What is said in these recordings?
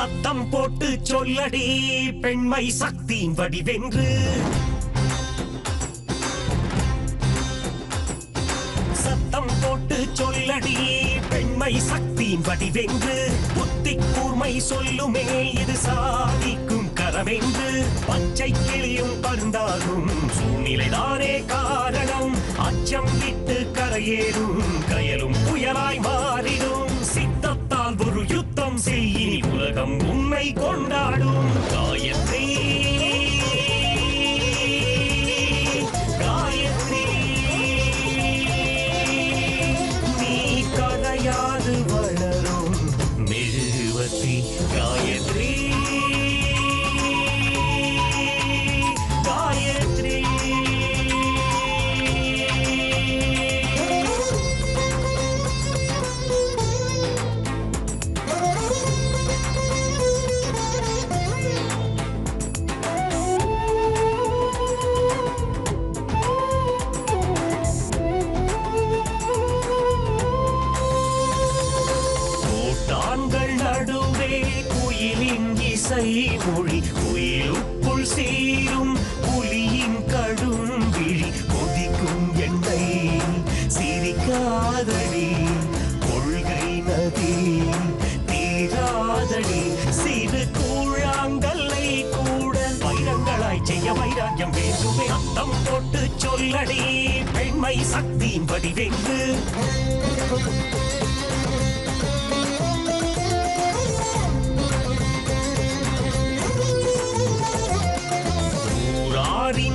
சத்தம் போட்டு சொல்லடி பெண்மை சக்தியின் வடிவென்று. சத்தம் போட்டு சொல்லடி பெண்மை சக்தியின் வடிவென்று. புத்தி கூர்மை சொல்லுமே இது சாதிக்கும் கரமென்று. பச்சை கிளியும் பருந்தாகும் சூழ்நிலைதானே காரணம். அச்சம் விட்டு கரையேறும் கயலும் புயலாய் மாறிடும். சித்தத்தால் ஒரு யுத்தம் செய்யினி உலகம் உன்னை கொண்டாடும். காயத்ரி காயத்ரி நீ கரையாது வளரும் மெழுகுவர்த்தி. காயத்ரி காயத்ரி மொழி உயிருக்குள் சீரும் புலியின் கடும் விழி. கொதிக்கும் எண்ணெய் சிரிக்காதடி கொள்கை நதி தீராதடி. சிறு கூழாங்கல்லை கூட வைரங்களாய் செய்ய வைராக்கியம் வேண்டுமே. சத்தம் போட்டு சொல்லடி பெண்மை சக்தியின் வடிவென்று.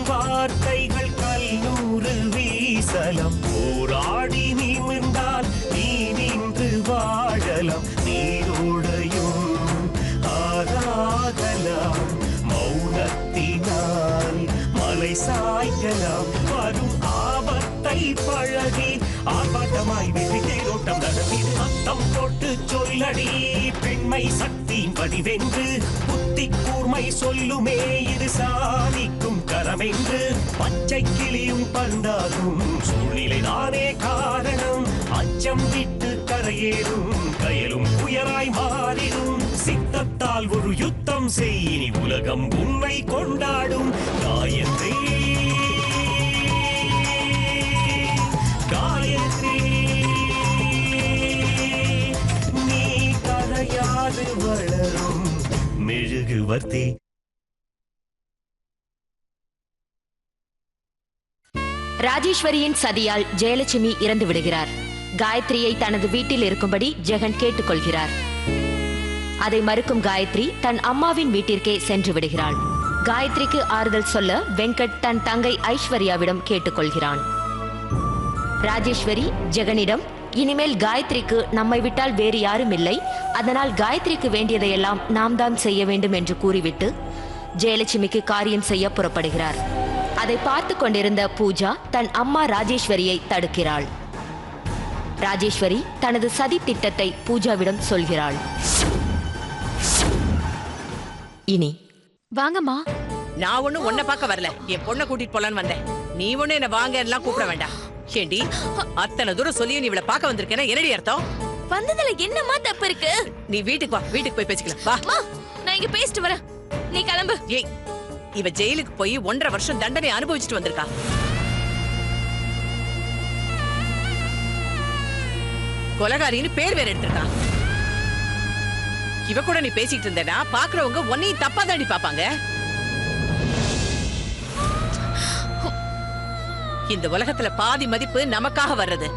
வார்த்தைகள் கல்லூறு வீசலம். போராடி நிமிர்ந்தால் நீ நின்று வாழலாம். நீரோடையும் ஆராகலாம். மௌனத்தினால் மலை சாய்க்கலாம். வரும் ஆபத்தை பழகி ஆபாட்டமாய் வெற்றி தேரோட்டம் நடத்தி. சத்தம் போட்டு சொல்லடி பெண்மை சக்தியின் வடிவென்று. புத்தி கூர்மை சொல்லுமே இது சாதிக்கும் கரமென்று. பச்சை கிளியும் பந்தாகும் சூழ்நிலைதானே காரணம். அச்சம் விட்டு கரையேறும் கயலும் புயலாய் மாறிடும். சித்தத்தால் ஒரு யுத்தம் செய்யினி உலகம் உன்னை கொண்டாடும். காயத்ரி காயத்ரி நீ கரையாது வளரும் மெழுகுவர்த்தி. ராஜேஸ்வரியின் சதியால் ஜெயலட்சுமி இறந்து விடுகிறார். காயத்ரியை தனது வீட்டில் இருக்கும்படி ஜெகன் கேட்டுக்கொள்கிறார். அதை மறுக்கும் காயத்ரி தன் அம்மாவின் வீட்டிற்கே சென்று விடுகிறாள். காயத்ரிக்கு ஆறுதல் சொல்ல வெங்கட் தன் தங்கை ஐஸ்வர்யாவிடம் கேட்டுக்கொள்கிறான். ராஜேஸ்வரி ஜெகனிடம், இனிமேல் காயத்ரிக்கு நம்மை விட்டால் வேறு யாரும் இல்லை, அதனால் காயத்ரிக்கு வேண்டியதையெல்லாம் நாம் தான் செய்ய வேண்டும் என்று கூறிவிட்டு ஜெயலட்சுமிக்கு காரியம் செய்ய புறப்படுகிறார். அதை பார்த்து கொண்டிருந்த பூஜா தன் அம்மா ராஜேஸ்வரியை தடுக்கிறாள். ராஜேஸ்வரி தனது சதி திட்டத்தை பூஜாவிடம் சொல்கிறாள். இனி வாங்கம்மா. நான் ஒண்ணு உன்னை பார்க்க வரல, என் பொண்ணை கூட்டிட்டு போலான்னு வந்தேன். நீ ஒண்ணு என்ன வாங்க எல்லாம் கூப்பிட வேண்டாம். ஏண்டி அத்தனை தூரம் சொல்லி நீ இவளை பார்க்க வந்திருக்கேன்னா என்னடி அர்த்தம்? வந்ததுல என்னம்மா தப்பு இருக்கு? நீ வீட்டுக்கு வா, வீட்டுக்கு போய் பேசிக்கலாம் வா. நான் இங்க பேசிட்டு வரேன், நீ கிளம்பு. ஏய், இவ ஜெயிலுக்கு போய் 1.5 வருஷம் தண்டனை அனுபவிச்சுட்டு வந்திருக்கா. கொலகாரின்னு பேர் வேற எடுத்திருக்கா. இவ கூட நீ பேசிட்டு இருந்தேன்னா பாக்குறவங்க உன்னையும் தப்பா தாண்டி பாப்பாங்க. இந்த உலகத்துல பாதி மதிப்பு நமக்காக வர்றது,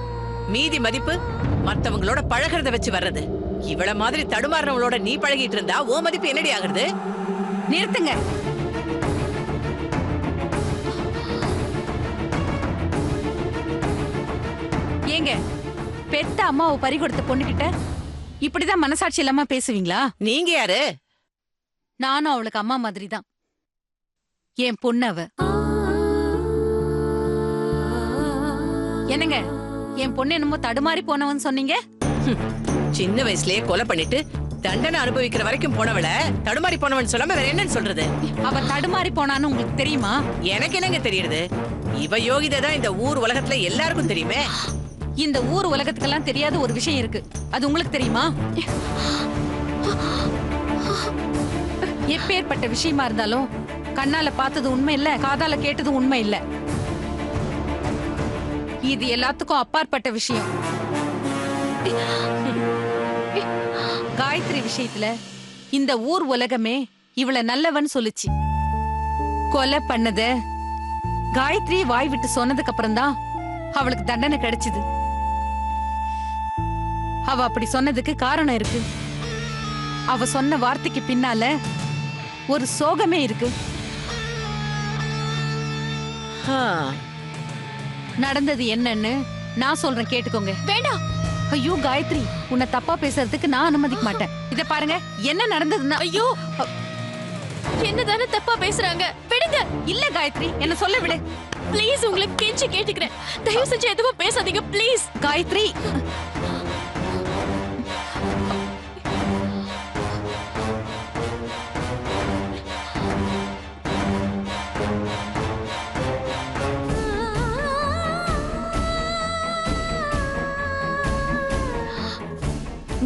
மீதி மதிப்பு மத்தவங்களோட பழகிறத வச்சு வர்றது. இவள மாதிரி தடுமாறவங்களோட நீ பழகிட்டு இருந்தா ஓ மதிப்பு என்னடி ஆகுறது? நிறுத்துங்க. ஏங்க, பெத்த அம்மாவை பறி கொடுத்த பொண்ணுகிட்ட இப்படிதான் மனசாட்சி இல்லாம பேசுவீங்களா? நீங்க யாரு? நானும் அவளுக்கு அம்மா மாதிரி தான். என் பொண்ணவ. என்னங்க, என் பொண்ணு என்னமோ தடுமாறி போனவன்னு சொன்னீங்க. சின்ன வயசுலயே கொலை பண்ணிட்டு தண்டனை அனுபவிக்கிற வரைக்கும் போனவள தடுமாறி போனவன் சொல்லாம வேற என்னன்னு சொல்றது? அவ தடுமாறி போனான்னு உங்களுக்கு தெரியுமா? எனக்கு என்னங்க தெரியுது? இவ யோகிதை தான் இந்த ஊர் உலகத்துல எல்லாருக்கும் தெரியுமே. இந்த ஊர் உலகத்துக்கெல்லாம் தெரியாத ஒரு விஷயம் இருக்கு, அது உங்களுக்கு தெரியுமா? எப்பேற்பட்ட விஷயமா இருந்தாலும் கண்ணால பார்த்தது உண்மை இல்ல, காதால கேட்டது உண்மை இல்ல. இது எல்லாத்துக்கும் அப்பாற்பட்ட விஷயம். காயத்ரி விஷயத்துல இந்த ஊர் உலகமே இவள நல்லவன் சொல்லுச்சு. கொலை பண்ணத காயத்ரி வாய் விட்டு சொன்னதுக்கு அப்புறம் தான் அவளுக்கு தண்டனை கிடைச்சது. அவ அப்படி சொன்னதுக்கு காரணம் இருக்கு. அவ சொன்ன வார்த்தைக்கு பின்னால ஒரு சோகமே இருக்கு. நடந்தது என்னன்னு நான் சொல்றேன், கேட்டுக்கோங்க. வேண்டாம். ஐயோ காயத்ரி, உன்னை தப்பா பேசுறதுக்கு நான் அனுமதிக்க மாட்டேன். இத பாருங்க, என்ன நடந்ததுன்னா ஐயோ, என்னதானே தப்பா பேசுறாங்க, விடுங்க. இல்ல காயத்ரி, என்ன சொல்ல விடு ப்ளீஸ், உங்களுக்கு கெஞ்சி கேட்டுக்கிறேன், தயவு செஞ்சு எதுவும் பேசாதீங்க ப்ளீஸ். காயத்ரி.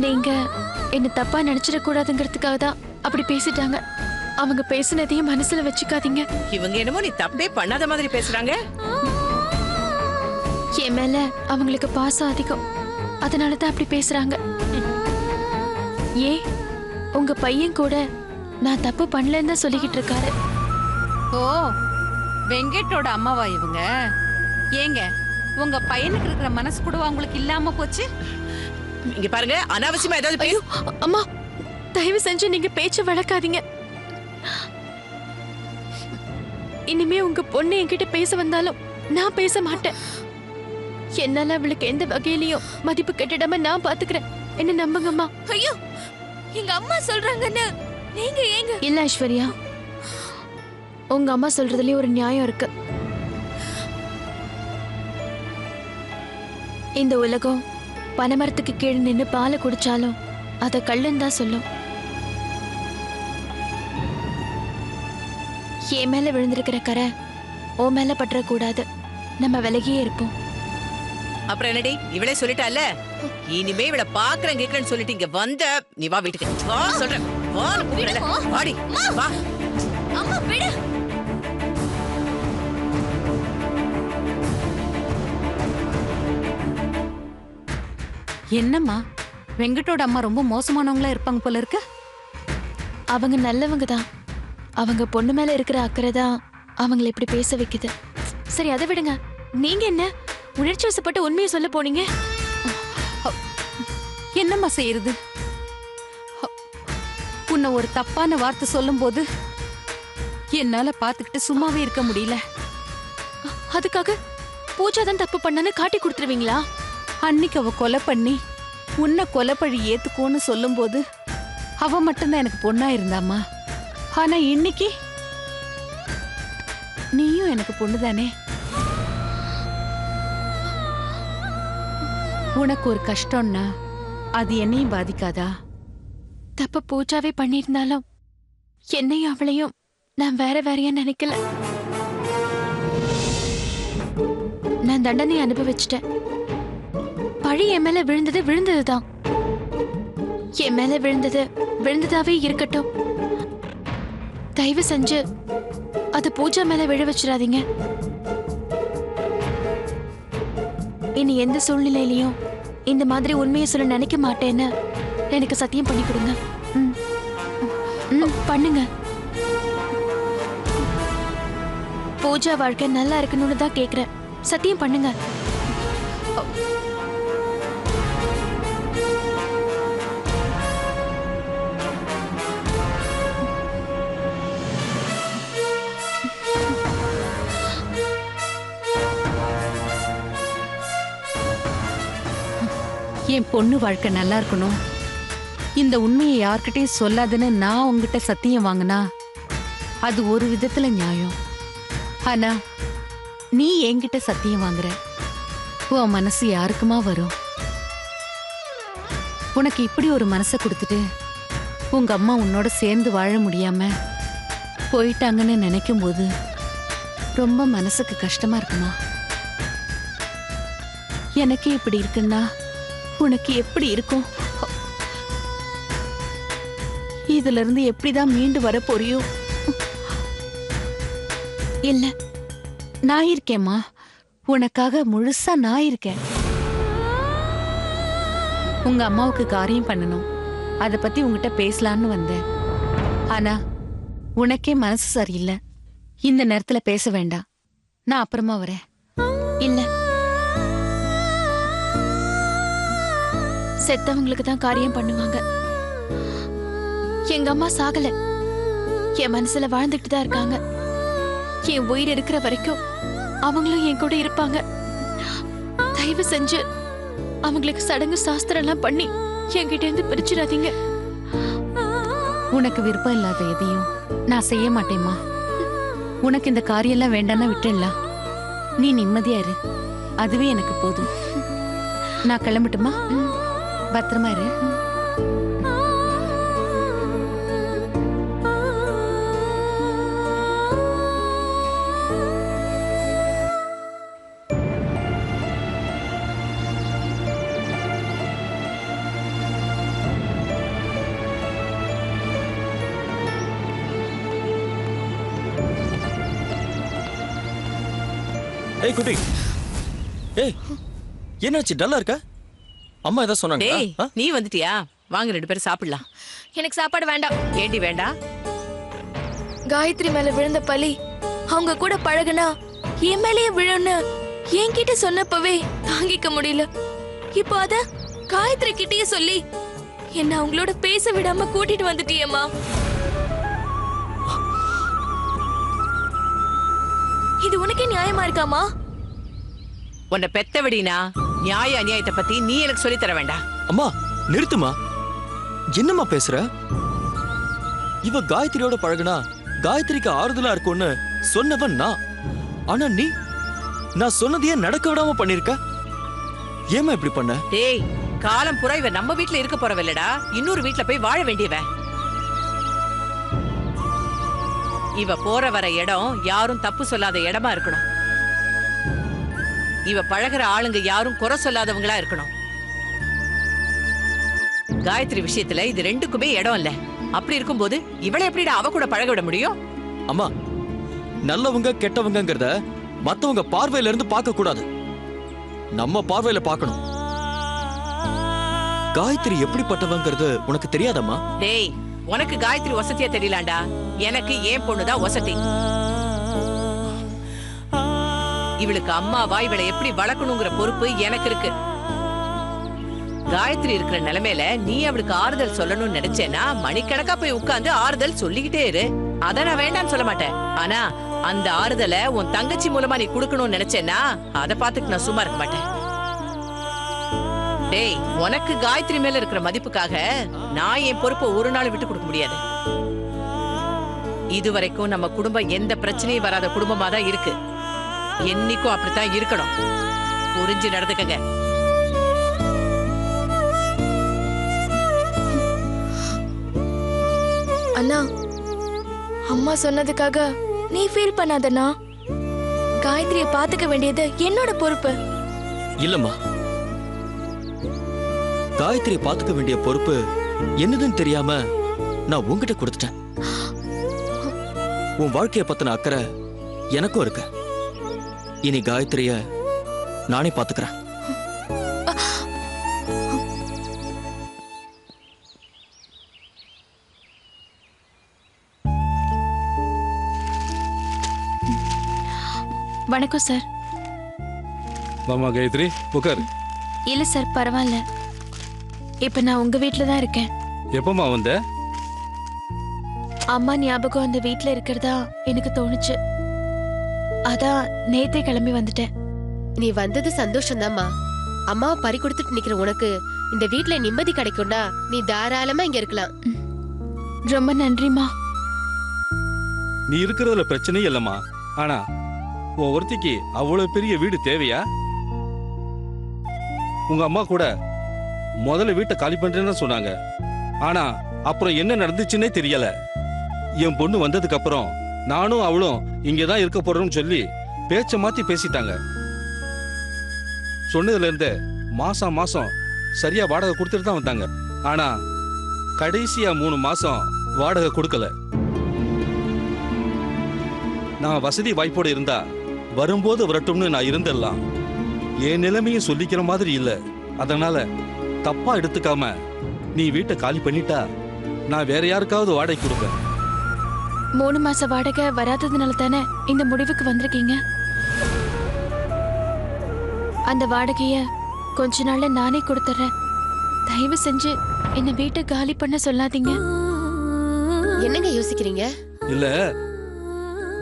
நீங்க என்ன தப்பா நினைச்சிட கூடாதுங்கிறதுக்காக தான் அப்படி பேசிட்டாங்க. அவங்க பேசினதையும் மனசுல வச்சுக்காதீங்க. இவங்க என்னமோ நீ தப்பே பண்ணாத மாதிரி பேசுறாங்க. என் மேல அவங்களுக்கு பாசம் அதிகம், அதனாலதான் அப்படி பேசுறாங்க. ஏன் உங்க பையன் கூட நான் தப்பு பண்ணலன்னு தான் சொல்லிக்கிட்டு இருக்காரு. ஓ, வெங்கட்டோட அம்மாவா இவங்க? ஏங்க, உங்க பையனுக்கு இருக்கிற மனசு கூட உங்களுக்கு இல்லாம போச்சு? இங்க பாருங்க, அனாவசியமா ஏதாவது ஐயோ அம்மா, தயவு செஞ்சு நீங்க பேச்ச வளர்க்காதீங்க. இனிமே உங்க பொண்ணு என்கிட்ட பேச வந்தாலும் நான் பேச மாட்டேன். என்னால அவளுக்கு எந்த வகையிலயும் மதிப்பு கட்டிடாம நான் பாத்துக்கிறேன். என்ன நம்புங்கம்மா. ஐயோ, எங்க அம்மா சொல்றாங்கன்னு நீங்க ஏங்க? இல்ல ஐஸ்வர்யா, உங்க அம்மா சொல்றதுலயே ஒரு நியாயம் இருக்கு. இந்த உலகம் பனைமரத்துக்கு கீழே நின்று பாலை குடிச்சாலும் அத கள்ளுன்னு தான் சொல்லும். என் மேல விழுந்திருக்கிற கரை ஓ மேல பற்ற கூடாது. நம்ம விலகியே இருப்போம். அப்புறம் என்னடி, இவளே சொல்லிட்டால, இனிமே இவள பாக்குறேன் கேக்குறேன்னு சொல்லிட்டு இங்க வந்த நீ வா வீட்டுக்கு வா சொல்றேன். வா கூப்பிடல, வாடி வா. அம்மா விடு. என்னம்மா, வெங்கட்டோட அம்மா ரொம்ப மோசமானவங்களா இருப்பாங்க போல இருக்கு. அவங்க நல்லவங்க தான். அவங்க பொண்ணு மேல இருக்கிற அக்கறை தான் அவங்களை இப்படி பேச வைக்குது. சரி, அதை விடுங்க. நீங்க என்ன உணர்ச்சி வசப்பட்டு உண்மையை சொல்ல போனீங்க? என்னம்மா செய்யறது? உன்னை ஒரு தப்பான வார்த்தை சொல்லும் போது என்னால பாத்துக்கிட்டு சும்மாவே இருக்க முடியல. அதுக்காக பூஜா தான் தப்பு பண்ணான்னு காட்டி கொடுத்துருவீங்களா? அன்னைக்கு அவ கொலை பண்ணி உன்னை கொலைப்பழி ஏத்துக்கோன்னு சொல்லும் போது அவ மட்டும்தான் எனக்கு பொண்ணா இருந்தாமா. ஆனா இன்னைக்கு நீயும் எனக்கு பொண்ணுதானே. உனக்கு ஒரு கஷ்டம்னா அது என்னையும் பாதிக்காதா? தப்பு பூஜாவே பண்ணியிருந்தாலும் என்னையும் அவளையும் நான் வேற வேறையா நினைக்கல. நான் தண்டனை அனுபவிச்சிட்டேன். பழி என் மேல விழுந்தது விழுந்ததுதான். என் மேல விழுந்தது விழுந்ததாவே இருக்கட்டும். தயவு செஞ்சு அது பூஜா மேல விழ வச்சிடாதீங்க. இனி எந்த சூழ்நிலையிலையும் இந்த மாதிரி உண்மையை சொல்ல நினைக்க மாட்டேன்னு எனக்கு சத்தியம் பண்ணி கொடுங்க. பண்ணுங்க. பூஜா வாழ்க்கை நல்லா இருக்கணும்னு தான் கேக்குறேன். சத்தியம் பண்ணுங்க. என் பொண்ணு வாழ்க்கை நல்லா இருக்கணும், இந்த உண்மையை யார்கிட்டயும் சொல்லாதுன்னு நான் உங்ககிட்ட சத்தியம் வாங்கினா அது ஒரு விதத்துல நியாயம். ஆனா நீ என்கிட்ட சத்தியம் வாங்குற, உன் மனசு யாருக்குமா வரும்? உனக்கு இப்படி ஒரு மனசை கொடுத்துட்டு உங்க அம்மா உன்னோட சேர்ந்து வாழ முடியாம போயிட்டாங்கன்னு நினைக்கும் போது ரொம்ப மனசுக்கு கஷ்டமா இருக்குமா? எனக்கு இப்படி இருக்குன்னா உனக்கு எப்படி இருக்கும்? இதுல இருந்து எப்படிதான் மீண்டு வர போறியோ? இல்ல, நான் இருக்கேம்மா. உனக்காக முழுசா நான் இருக்கேன். உங்க அம்மாவுக்கு காரியம் பண்ணணும், அத பத்தி உங்ககிட்ட பேசலான்னு வந்தேன். ஆனா உனக்கே மனசு சரியில்லை. இந்த நேரத்துல பேச வேண்டாம், நான் அப்புறமா வரேன். இல்ல, செத்தவங்களுக்கு தான் காரியம் பண்ணுவாங்க. எங்க அம்மா சாகல, என் மனசுல வாழ்ந்துட்டு தான் இருக்காங்க. என் உயிர் இருக்கிற வரைக்கும் அவங்களும் என் கூட இருப்பாங்க. தயவு செஞ்சு அவங்களுக்கு சடங்கு சாஸ்திரம் எல்லாம் பண்ணி என்கிட்ட இருந்து பிரிச்சிடாதீங்க. உனக்கு விருப்பம் இல்லாத எதையும் நான் செய்ய மாட்டேம்மா. உனக்கு இந்த காரியம் எல்லாம் வேண்டாம்னா விட்டுடலாம். நீ நிம்மதியா இரு, அதுவே எனக்கு போதும். நான் கிளம்பட்டுமா? பத்திரமா இரு. ஏய் குட்டி, ஏய் என்னாச்சு டல்லா இருக்க? அம்மா ஏதாவது சொன்னாங்க? டேய், நீ வந்துட்டியா? வாங்க 2 பேரும் சாப்பிடலாம். எனக்கு சாப்பாடு வேண்டாம். ஏண்டி வேண்டாம்? காயத்ரி மேல விழுந்த பழி அவங்க கூட பழகுனா என் மேலேயே விழுன்னு என்கிட்ட சொன்னப்பவே தாங்கிக்க முடியல. இப்போ அத காயத்ரி கிட்டயே சொல்லி என்ன அவங்களோட பேச விடாம கூட்டிட்டு வந்துட்டியேம்மா. இது உனக்கே நியாயமா இருக்காமா? உன்னை பெத்தவடினா நியாய அநியாயத்தை பத்தி நீ எனக்கு சொல்லி தர வேண்டாம். அம்மா நிறுத்துமா, என்னம்மா பேசுற? இவ காயத்ரியோட பழகுனா காயத்ரிக்கு ஆறுதலா இருக்கும்னு சொன்னவன் நான். ஆனா நீ நான் சொன்னதையே நடக்க விடாம பண்ணிருக்க. ஏமா இப்படி பண்ண? டேய், காலம் புறா இவ நம்ம வீட்டுல இருக்க போறவில்லடா, இன்னொரு வீட்டுல போய் வாழ வேண்டியவ. இவ போற வர இடம் யாரும் தப்பு சொல்லாத இடமா இருக்கணும். இவ பழகுற ஆளுங்க யாரும் குறை சொல்லாதவங்களா இருக்கணும். காயத்ரி விஷயத்துல இது ரெண்டுக்குமே இடம் இல்ல. அப்படி இருக்கும்போது இவளை எப்படிடா அவ கூட பழக விட முடியும்? அம்மா, நல்லவங்க கெட்டவங்கங்கறத மத்தவங்க பார்வையில இருந்து பார்க்க கூடாது, நம்ம பார்வையில பார்க்கணும். காயத்ரி எப்படிப்பட்டவங்கிறது உனக்கு தெரியாதம்மா? டேய், உனக்கு காயத்ரி வசதியா தெரியலாண்டா, எனக்கு ஏன் பொண்ணுதான் வசதி. இவளுக்கு அம்மாவா இவளை எப்படி வளர்க்கணுங்கிற பொறுப்பு எனக்கு இருக்கு. காயத்ரி இருக்கிற நிலைமையில நீ அவளுக்கு ஆறுதல் சொல்லணும்னு நினைச்சேன்னா மணிக்கணக்கா போய் உட்கார்ந்து ஆறுதல் சொல்லிக்கிட்டே இரு. அத நான் வேண்டாம்னு சொல்ல மாட்டேன். ஆனா அந்த ஆறுதலை உன் தங்கச்சி மூலமா நீ குடுக்கணும்னு நினைச்சேன்னா அதை பார்த்துட்டு நான் சும்மா இருக்க மாட்டேன். டேய், உனக்கு காயத்ரி மேல இருக்கிற மதிப்புக்காக நான் என் பொறுப்பை ஒரு நாள் விட்டு கொடுக்க முடியாது. இதுவரைக்கும் நம்ம குடும்பம் எந்த பிரச்சனையும் வராத குடும்பமா தான் இருக்கு. என்னைக்கும் அப்படித்தான் இருக்கணும். புரிஞ்சு நடந்துக்கங்க. அண்ணா, அம்மா சொன்னதுக்காக நீ ஃபீல் பண்ணாதண்ணா. காயத்ரியை பாத்துக்க வேண்டியது என்னோட பொறுப்பு. இல்லம்மா, காயத்ரியை பாத்துக்க வேண்டிய பொறுப்பு என்னதுன்னு தெரியாம நான் உன்கிட்ட கொடுத்துட்டேன். உன் வாழ்க்கைய பத்தின அக்கறை எனக்கும் இருக்கு. இனி காயத்ரிய நானே பாத்துக்கிறேன். வணக்கம் சார். வாமா காயத்ரி, உட்கார். இல்ல சார், பரவாயில்ல. இப்ப நான் உங்க வீட்ல தான் இருக்கேன். எப்பமா வந்த? அம்மா ஞாபகம் அந்த வீட்ல இருக்கிறதா எனக்கு தோணுச்சு. அதான் நேத்தே கிளம்பி வந்துட்டேன். நீ வந்தது சந்தோஷம்தாம்மா. அம்மாவை பறி கொடுத்துட்டு நிக்கிற உனக்கு இந்த வீட்ல நிம்மதி கிடைக்கும்டா. நீ தாராளமா இங்க இருக்கலாம். ரொம்ப நன்றிமா. நீ இருக்கிறதுல பிரச்சனையே இல்லம்மா. ஆனா உன் ஒருத்திக்கு அவ்வளவு பெரிய வீடு தேவையா? உங்க அம்மா கூட முதல்ல வீட்டை காலி பண்றேன்னு சொன்னாங்க. ஆனா அப்புறம் என்ன நடந்துச்சுன்னே தெரியல. என் பொண்ணு வந்ததுக்கு அப்புறம் நானும் அவளும் இங்கதான் இருக்க போறோம்னு சொல்லி பேச்ச மாத்தி பேசிட்டாங்க. சொன்னதுல இருந்து மாசம் மாசம் சரியா வாடகை கொடுத்துட்டு தான் வந்தாங்க. ஆனா கடைசியா 3 மாசம் வாடகை கொடுக்கல. நான் வசதி வாய்ப்போடு இருந்தா வரும்போது வரட்டும்னு நான் இருந்தெல்லாம். என் நிலைமையும் சொல்லிக்கிற மாதிரி இல்ல. அதனால தப்பா எடுத்துக்காம நீ வீட்டை காலி பண்ணிட்டா நான் வேற யாருக்காவது வாடகை கொடுப்பேன். 3 மாச வாடகை வராததுனால தானே இந்த முடிவுக்கு வந்திருக்கீங்க. அந்த வாடகைய கொஞ்ச நாள்ல நானே கொடுத்துறேன். தயவு செஞ்சு என்ன வீட்டை காலி பண்ண சொல்லாதீங்க. என்னங்க யோசிக்கிறீங்க? இல்ல,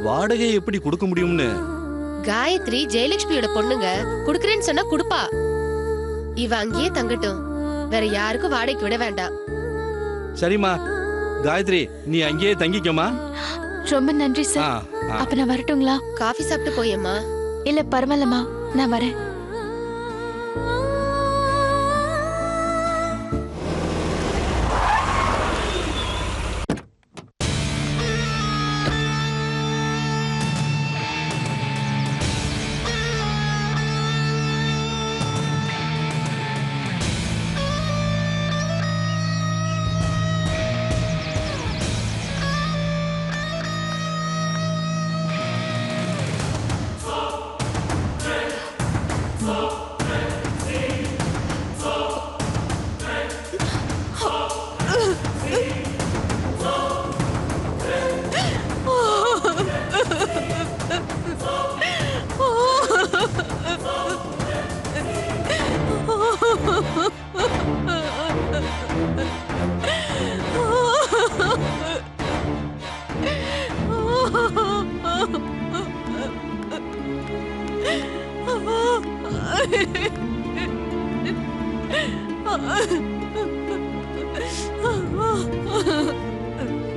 வாடகையை எப்படி கொடுக்க முடியும்னு. காயத்ரி ஜெயலட்சுமியோட பொண்ணுங்க, குடுக்கறேன்னு சொன்னா குடுப்பா. இவ அங்கேயே தங்கட்டும், வேற யாருக்கும் வாடகைக்கு விட வேண்டாம். சரிம்மா, காயத்ரி நீ அங்கேயே தங்கிக்கமா. ரொம்ப நன்றி சார். அப்ப நான் வரட்டுங்களா? காஃபி சாப்பிட்டு போயேம்மா. இல்ல பரவாயில்லம்மா, நான் வரேன்.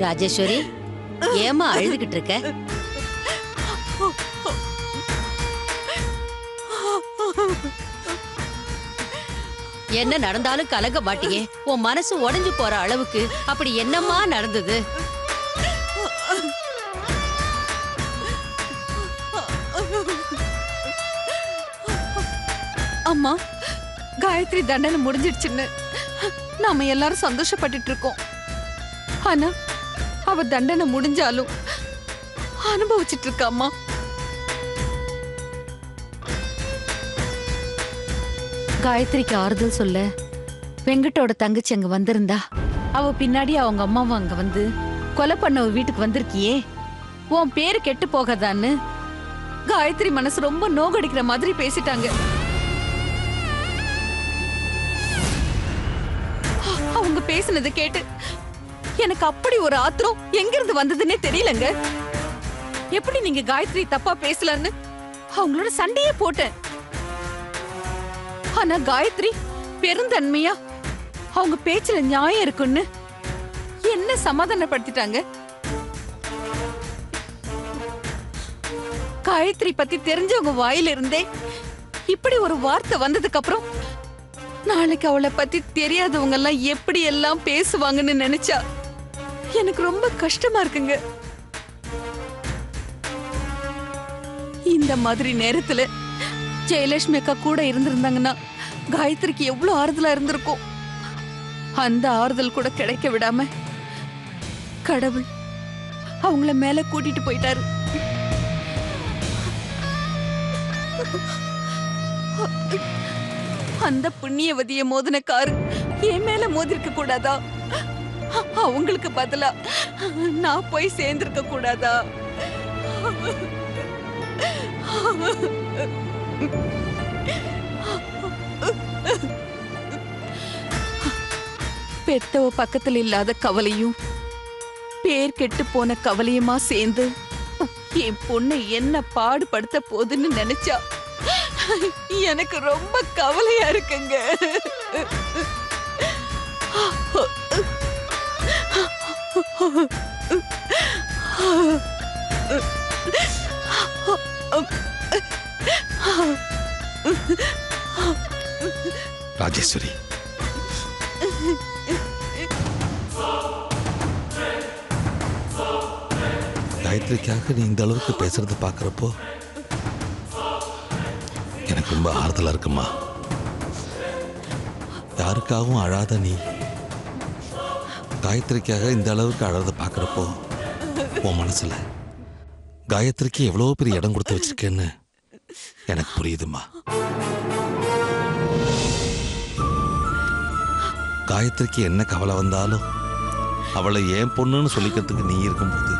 ராஜேஸ்வரி, ஏமா அழுதுகிட்டு இருக்க? என்ன நடந்தாலும் கலங்க மாட்டியே. உன் மனசு உடைஞ்சு போற அளவுக்கு அப்படி என்னம்மா நடந்தது? அம்மா, காயத்ரி தண்டனை முடிஞ்சிடுச்சுன்னு நாம எல்லாரும் சந்தோஷப்பட்டுட்டு இருக்கோம். ஆனா அவ தண்டனை முடிஞ்சாலும் அனுபவிச்சிட்டு இருக்கா. அம்மா, காயத்ரிக்கு ஆறுதல் சொல்ல வெங்கட்டோட தங்கச்சி அங்க வந்திருந்தா, அவ பின்னாடி அவங்க அம்மாவும் அங்க வந்து கொலை பண்ண வீட்டுக்கு வந்திருக்கியே, உன் பேரு கெட்டு போகாதான்னு காயத்ரி மனசு ரொம்ப நோகடிக்கிற மாதிரி பேசிட்டாங்க. அவங்க பேசினதை கேட்டு எனக்கு அப்படி ஒரு ஆத்திரம் எங்கிருந்து வந்ததுன்னே தெரியலங்க. எப்படி நீங்க காயத்ரி தப்பா பேசலன்னு அவங்களோட சண்டையே போட்டேன். ஆனா காயத்ரி பெருந்தன்மையா அவங்க பேச்சுல நியாயம் இருக்குன்னு என்ன சமாதானப்படுத்திட்டாங்க. காயத்ரி பத்தி தெரிஞ்சவங்க வாயில இருந்தே இப்படி ஒரு வார்த்தை வந்ததுக்கு அப்புறம் நாளைக்கு அவளை பத்தி தெரியாதவங்க எல்லாம் எப்படி எல்லாம் பேசுவாங்கன்னு நினைச்சா எனக்கு ரொம்ப கஷ்டமா இருக்குங்க. இந்த மாதிரி நேரத்துல ஜெயலட்சுமி அக்கா கூட இருந்திருந்தாங்கன்னா காயத்ரிக்கு எவ்வளவு ஆறுதலா இருந்திருக்கும். அந்த ஆறுதல் கூட கிடைக்க விடாம கடவுள் அவங்கள மேல கூட்டிட்டு போயிட்டாரு. அந்த புண்ணியவதிய மோதின காரு என் மேல மோதிருக்க கூடாதா? அவங்களுக்கு பதிலா நான் போய் சேர்ந்திருக்க கூடாதா? பெத்தவ பக்கத்துல இல்லாத கவலையும் பேர் கெட்டு போன கவலையுமா சேர்ந்து என் பொண்ணை என்ன பாடுபடுத்த போகுதுன்னு நினைச்சா எனக்கு ரொம்ப கவலையா இருக்குங்க. ராஜேஸ்வரி, காயத்ரிக்காக நீ இந்த அளவுக்கு பேசுறது பாக்குறப்போ எனக்கு ரொம்ப ஆறுதலா இருக்குமா. யாருக்காகவும் அழாத நீ காயத்ரிக்காக இந்த அளவுக்கு அழறத பார்க்குறப்போ உன் மனசுல காயத்ரிக்கு எவ்வளோ பெரிய இடம் கொடுத்து வச்சிருக்கேன்னு எனக்கு புரியுதுமா. காயத்ரிக்கு என்ன கவலை வந்தாலும் அவளை ஏன் பொண்ணுன்னு சொல்லிக்கிறதுக்கு நீ இருக்கும்போது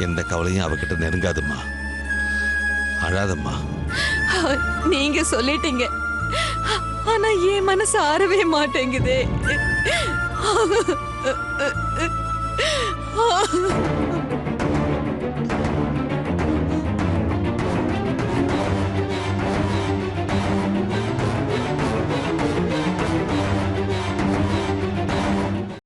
எந்த கவலையும் அவகிட்ட நெருங்காதும்மா. அழாதம்மா. நீங்க சொல்லிட்டீங்க, ஆனா என் மனசு ஆறவே மாட்டேங்குதே.